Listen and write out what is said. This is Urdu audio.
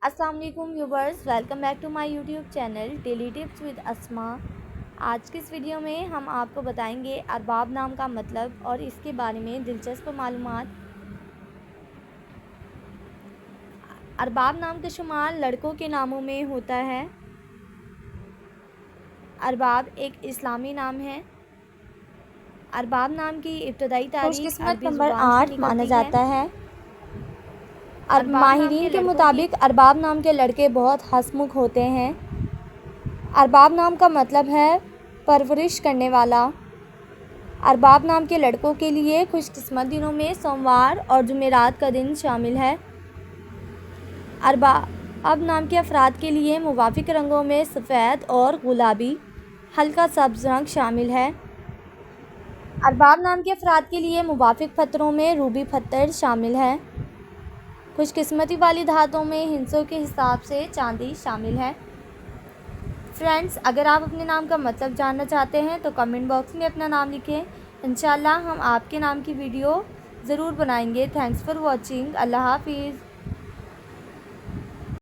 السلام علیکم viewers, welcome back to my YouTube channel daily tips with Asma. آج کی اس ویڈیو میں ہم آپ کو بتائیں گے ارباب نام کا مطلب اور اس کے بارے میں دلچسپ معلومات۔ ارباب نام کا شمار لڑکوں کے ناموں میں ہوتا ہے۔ ارباب ایک اسلامی نام ہے۔ ارباب نام کی ابتدائی تاریخ عربی نمبر زبان سے 8 مانا نکلتی جاتا ہے۔ ارباب نام ماہرین کے لڑکوں مطابق ارباب نام کے لڑکے بہت ہنسمکھ ہوتے ہیں۔ ارباب نام کا مطلب ہے پرورش کرنے والا۔ ارباب نام کے لڑکوں کے لیے خوش قسمت دنوں میں سوموار اور جمعرات کا دن شامل ہے۔ ارباب نام کے افراد کے لیے موافق رنگوں میں سفید اور گلابی، ہلکا سبز رنگ شامل ہے۔ ارباب نام کے افراد کے لیے موافق پتھروں میں روبی پتھر شامل ہے۔ خوش قسمتی والی دھاتوں میں ہندسوں کے حساب سے چاندی شامل ہے۔ فرینڈز، اگر آپ اپنے نام کا مطلب جاننا چاہتے ہیں تو کمنٹ باکس میں اپنا نام لکھیں۔ انشاءاللہ ہم آپ کے نام کی ویڈیو ضرور بنائیں گے۔ Thanks for watching. اللہ حافظ۔